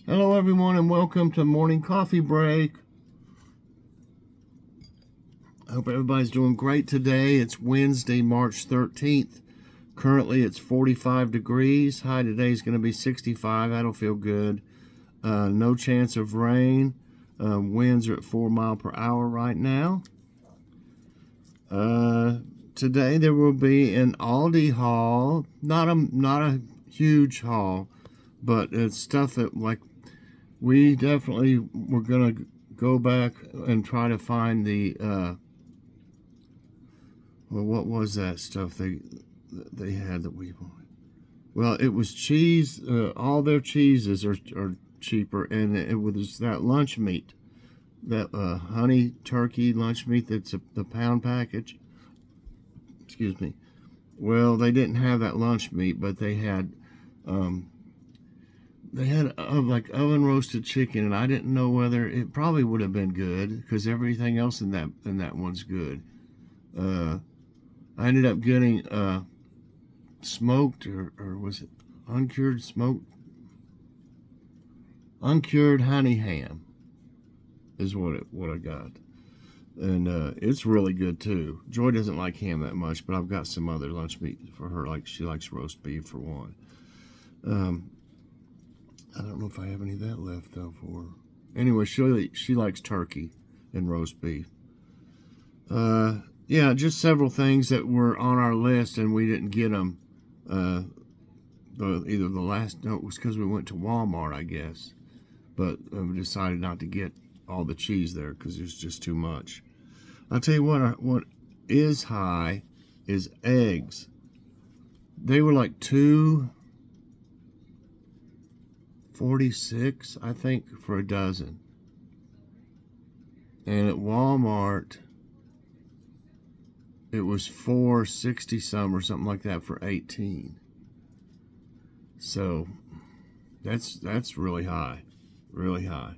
Hello everyone and welcome to Morning Coffee Break. I hope everybody's doing great today. It's Wednesday, March 13th. Currently it's 45 degrees. High today is going to be 65. That'll feel good. No chance of rain. Winds are at 4 miles per hour right now. Today there will be an Aldi haul. Not a huge haul, but it's stuff that we definitely were gonna go back and try to find the well, what was that stuff they had that we wanted? Well, it was cheese. All their cheeses are cheaper, and it was that lunch meat, that honey turkey lunch meat. That's the pound package. Excuse me. Well, they didn't have that lunch meat, but they had like oven roasted chicken, and I didn't know whether it probably would have been good because everything else in that one's good. I ended up getting smoked or was it uncured honey ham is what I got, and it's really good too. Joy doesn't like ham that much, but I've got some other lunch meat for her. Like she likes roast beef for one. I don't know if I have any of that left though for her. Anyway, she likes turkey and roast beef. Yeah, just several things that were on our list and we didn't get them. It was because we went to Walmart, I guess. But we decided not to get all the cheese there because there's just too much. I'll tell you what is high is eggs. They were like $2.46, I think, for a dozen. And at Walmart, it was $4.60 some or something like that for 18. So that's really high, really high.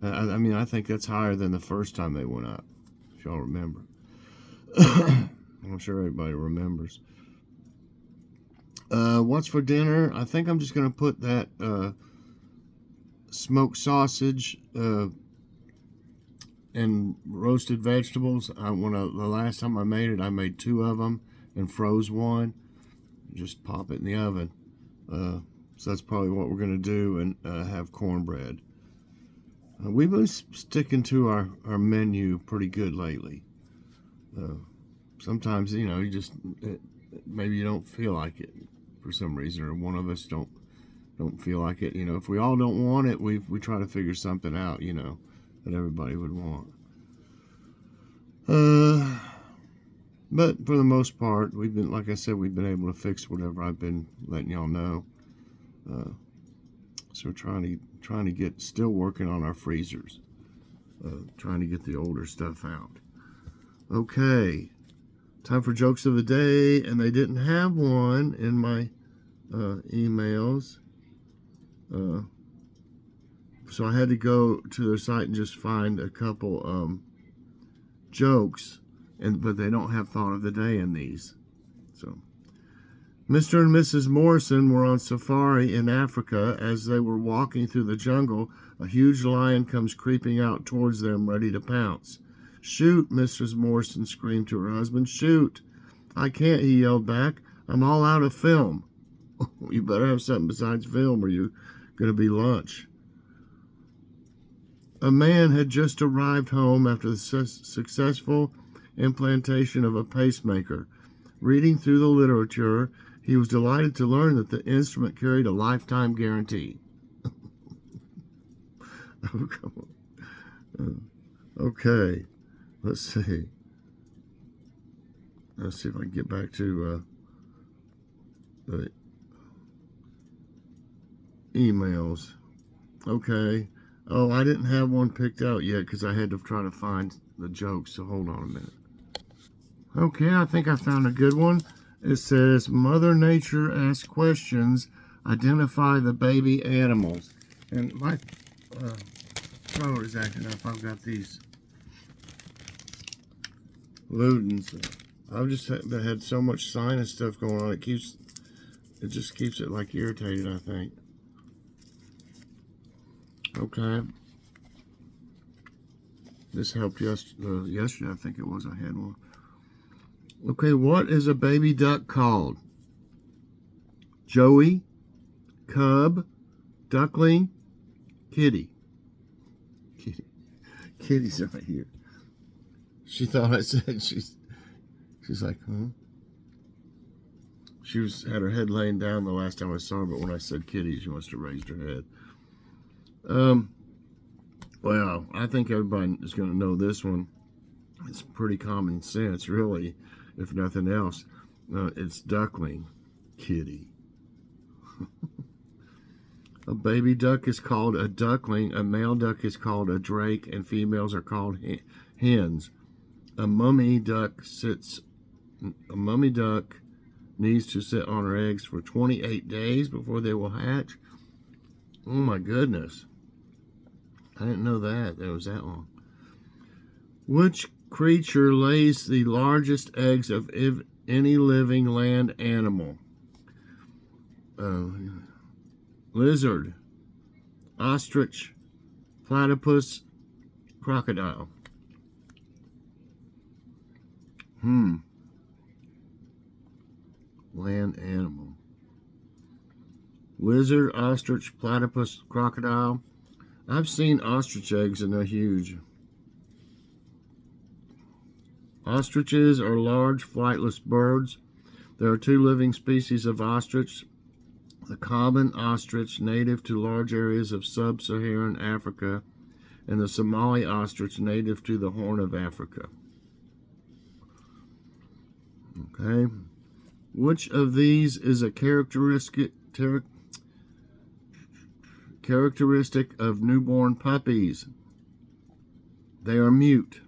I mean, I think that's higher than the first time they went up, if y'all remember. I'm sure everybody remembers. What's for dinner? I think I'm just going to put that smoked sausage and roasted vegetables. The last time I made it, I made 2 of them and froze one. Just pop it in the oven. So that's probably what we're going to do, and have cornbread. We've been sticking to our menu pretty good lately. Sometimes, maybe you don't feel like it for some reason, or one of us don't feel like it. If we all don't want it, we try to figure something out, that everybody would want. But for the most part, like I said, we've been able to fix whatever I've been letting y'all know. So we're trying to get, still working on our freezers, trying to get the older stuff out. Okay, time for jokes of the day, and they didn't have one in my emails. So I had to go to their site and just find a couple jokes, but they don't have thought of the day in these. So, Mr. and Mrs. Morrison were on safari in Africa. As they were walking through the jungle, a huge lion comes creeping out towards them, ready to pounce. "Shoot," Mrs. Morrison screamed to her husband. "Shoot." "I can't," he yelled back. "I'm all out of film." "You better have something besides film or you're going to be lunch." A man had just arrived home after the successful implantation of a pacemaker. Reading through the literature, he was delighted to learn that the instrument carried a lifetime guarantee. Oh, come on. Okay, let's see. Let's see if I can get back to the emails. Okay. Oh, I didn't have one picked out yet because I had to try to find the jokes, so hold on a minute. Okay, I think I found a good one. It says, Mother Nature asks questions, identify the baby animals. And my throat is acting up. I've got these Ludens. I've just had so much sinus stuff going on. It just keeps it like irritated, I think. Okay. This helped yesterday, I think it was. I had one. Okay, what is a baby duck called? Joey, cub, duckling, kitty. Kitty's right here. She thought I said she's like, huh? She had her head laying down the last time I saw her, but when I said kitty, she must have raised her head. Well, I think everybody is going to know this one. It's pretty common sense, really, if nothing else. It's duckling, kitty. A baby duck is called a duckling, a male duck is called a drake, and females are called hens. A mummy duck needs to sit on her eggs for 28 days before they will hatch. Oh my goodness. I didn't know that. That was that long. Which creature lays the largest eggs of any living land animal? Lizard, ostrich, platypus, crocodile. Land animal. Lizard, ostrich, platypus, crocodile. I've seen ostrich eggs and they're huge. Ostriches are large flightless birds. There are two living species of ostrich. The common ostrich, native to large areas of sub-Saharan Africa, and the Somali ostrich, native to the Horn of Africa. Okay. Which of these is a characteristic of newborn puppies? They are mute.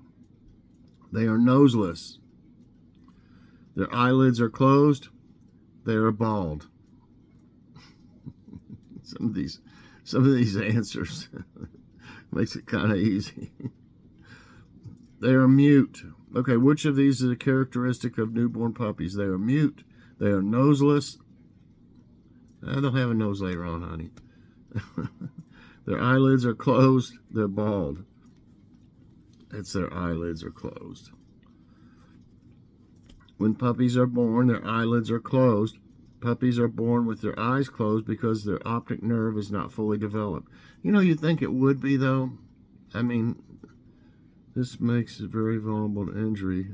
They are noseless. Their eyelids are closed. They are bald. Some of these answers makes it kind of easy. They are mute. Okay, which of these is a characteristic of newborn puppies? They are mute. They are noseless. They'll have a nose later on, honey. Their eyelids are closed. They're bald. It's their eyelids are closed. When puppies are born, their eyelids are closed. Puppies are born with their eyes closed because their optic nerve is not fully developed. You know, you'd think it would be, though. I mean, this makes it very vulnerable to injury.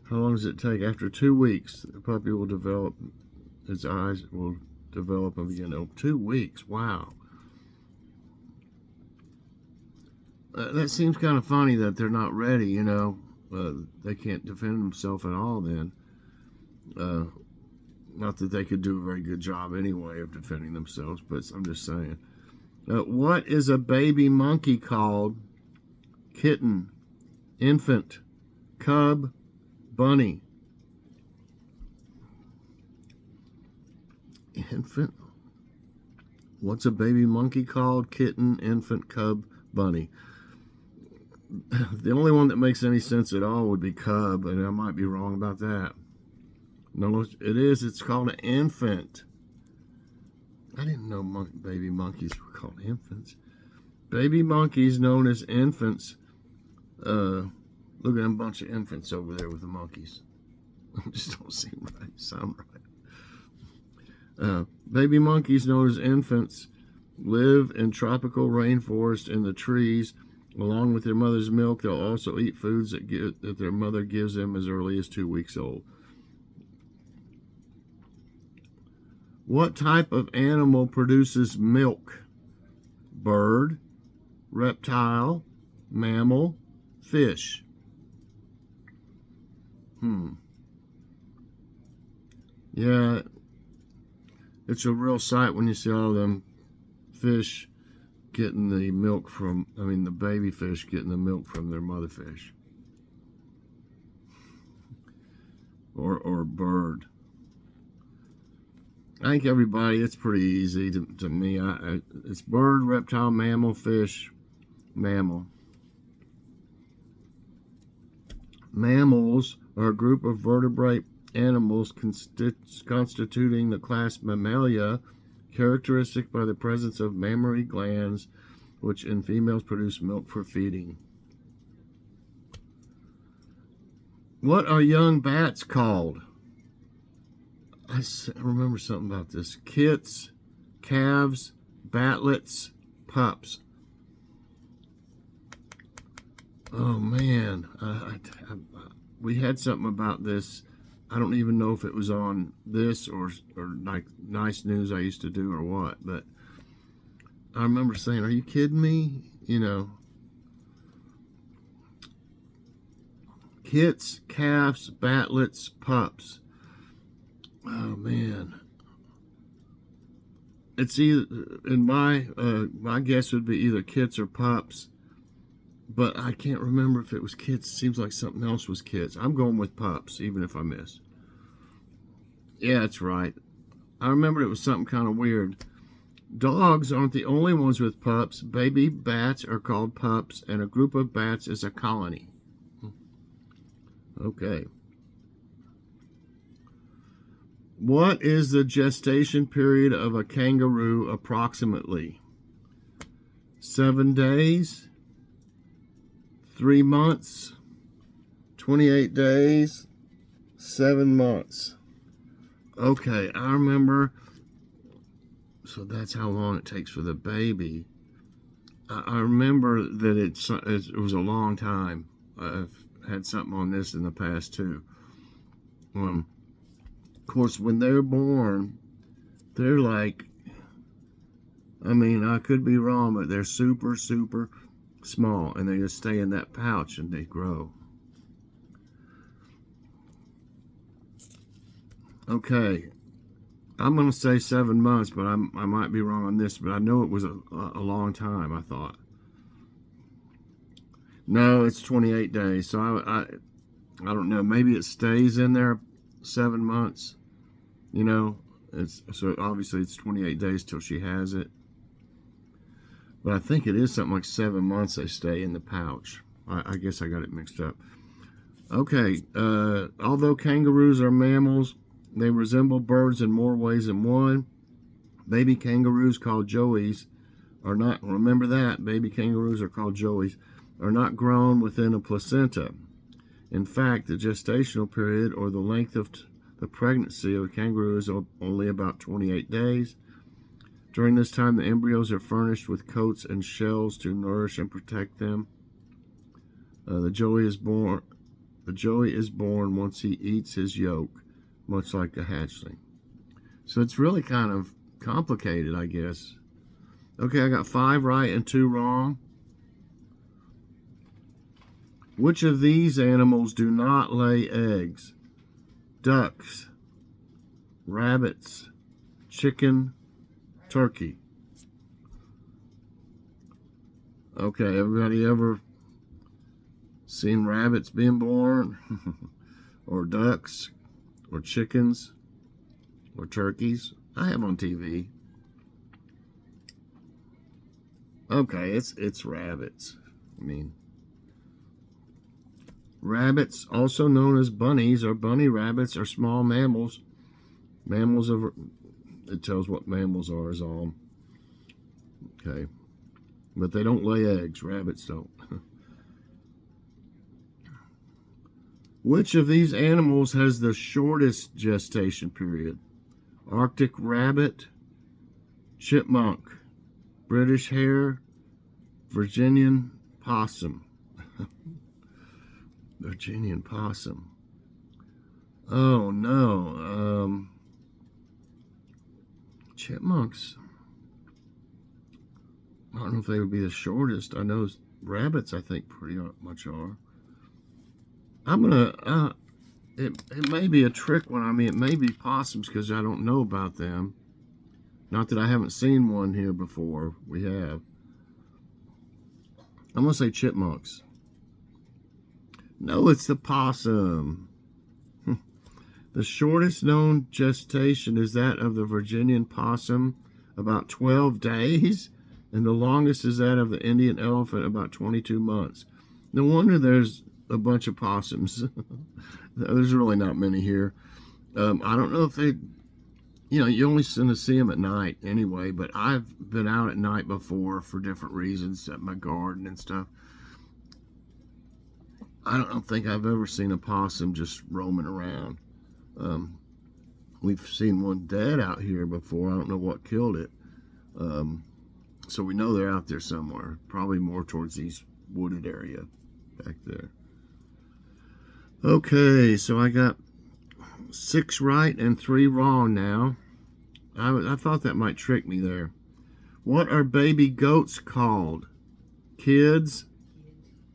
How long does it take? After 2 weeks, the puppy will develop, its eyes will develop and begin. Oh, 2 weeks, wow. That seems kind of funny that they're not ready, you know. They can't defend themselves at all then. Not that they could do a very good job anyway of defending themselves, but I'm just saying. What is a baby monkey called? Kitten, infant, cub, bunny. Infant? What's a baby monkey called? Kitten, infant, cub, bunny. The only one that makes any sense at all would be cub, and I might be wrong about that. No, it is. It's called an infant. I didn't know baby monkeys were called infants. Baby monkeys known as infants. Look at them bunch of infants over there with the monkeys. Just don't seem right. Sound right. Baby monkeys known as infants live in tropical rainforest in the trees. Along with their mother's milk, they'll also eat foods that their mother gives them as early as 2 weeks old. What type of animal produces milk? Bird, reptile, mammal, fish. Yeah, it's a real sight when you see all them fish getting the milk from, the baby fish getting the milk from their mother fish. Or bird. I think everybody, it's pretty easy to me. It's bird, reptile, mammal, fish, mammal. Mammals are a group of vertebrate animals constituting the class Mammalia, characteristic by the presence of mammary glands, which in females produce milk for feeding. What are young bats called? I remember something about this. Kits, calves, batlets, pups. Oh man, we had something about this. I don't even know if it was on this or like Nice News I used to do or what, but I remember saying, "Are you kidding me?" You know, kits, calves, batlets, pups. Oh man, it's either in my guess would be either kits or pups. But I can't remember if it was kits. It seems like something else was kits. I'm going with pups, even if I miss. Yeah, that's right. I remember it was something kind of weird. Dogs aren't the only ones with pups. Baby bats are called pups, and a group of bats is a colony. Okay. What is the gestation period of a kangaroo approximately? 7 days? 3 months, 28 days, 7 months. Okay, I remember. So that's how long it takes for the baby. I remember that it was a long time. I've had something on this in the past too. Of course, when they're born, they're like, I mean, I could be wrong, but they're super, super small, and they just stay in that pouch and they grow. Okay, I'm going to say 7 months, but I might be wrong on this, but I know it was a long time, I thought. No, it's 28 days, so I don't know. Maybe it stays in there 7 months, you know. So obviously it's 28 days till she has it. But I think it is something like 7 months they stay in the pouch. I guess I got it mixed up. Okay, although kangaroos are mammals, they resemble birds in more ways than one. Baby kangaroos called joeys are not, remember that, baby kangaroos are called joeys, are not grown within a placenta. In fact, the gestational period, or the length of the pregnancy of a kangaroo, is only about 28 days. During this time, the embryos are furnished with coats and shells to nourish and protect them. The joey is born once he eats his yolk, much like a hatchling. So it's really kind of complicated, I guess. Okay, I got 5 right and 2 wrong. Which of these animals do not lay eggs? Ducks, rabbits, chicken, turkey. Okay, everybody ever seen rabbits being born? Or ducks? Or chickens? Or turkeys? I have on TV. Okay, it's rabbits. I mean, rabbits, also known as bunnies or bunny rabbits, are small mammals. Mammals of, it tells what mammals are is all. Okay. But they don't lay eggs. Rabbits don't. Which of these animals has the shortest gestation period? Arctic rabbit, chipmunk, British hare, Virginian possum. Virginian possum. Oh no. Chipmunks. I don't know if they would be the shortest. I know rabbits, I think, pretty much are. I'm gonna. It may be a trick one. I mean, it may be possums because I don't know about them. Not that I haven't seen one here before. We have. I'm gonna say chipmunks. No, it's the possum. The shortest known gestation is that of the Virginian possum, about 12 days, and the longest is that of the Indian elephant, about 22 months. No wonder there's a bunch of possums. There's really not many here. I don't know if you know, you only tend to see them at night anyway, but I've been out at night before for different reasons at my garden and stuff. I don't think I've ever seen a possum just roaming around. We've seen one dead out here before. I don't know what killed it. So we know they're out there somewhere, probably more towards these wooded area back there. Okay, so I got 6 right and 3 wrong now. I thought that might trick me there. What are baby goats called? Kids,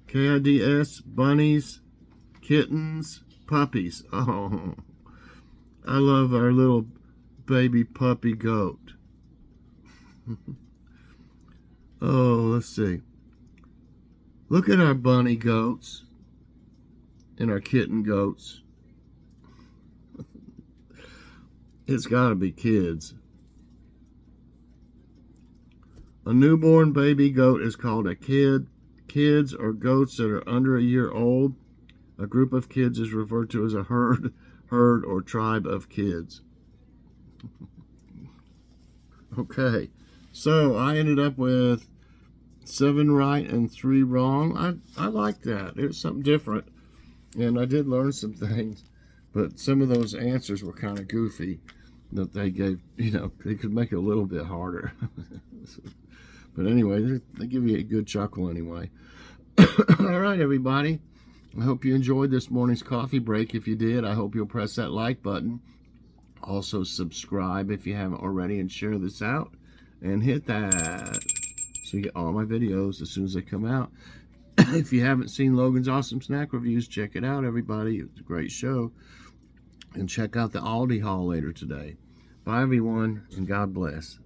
kids, bunnies, kittens, puppies. Oh, I love our little baby puppy goat. Oh, let's see. Look at our bunny goats and our kitten goats. It's got to be kids. A newborn baby goat is called a kid. Kids or goats that are under a year old. A group of kids is referred to as a herd or tribe of kids. Okay, so I ended up with 7 right and 3 wrong. I like that. It was something different, and I did learn some things, but some of those answers were kind of goofy that they gave. You know, they could make it a little bit harder. But anyway, they give you a good chuckle anyway. All right, everybody. I hope you enjoyed this morning's coffee break. If you did, I hope you'll press that like button. Also, subscribe if you haven't already, and share this out. And hit that so you get all my videos as soon as they come out. If you haven't seen Logan's Awesome Snack Reviews, check it out, everybody. It's a great show. And check out the Aldi haul later today. Bye, everyone, and God bless.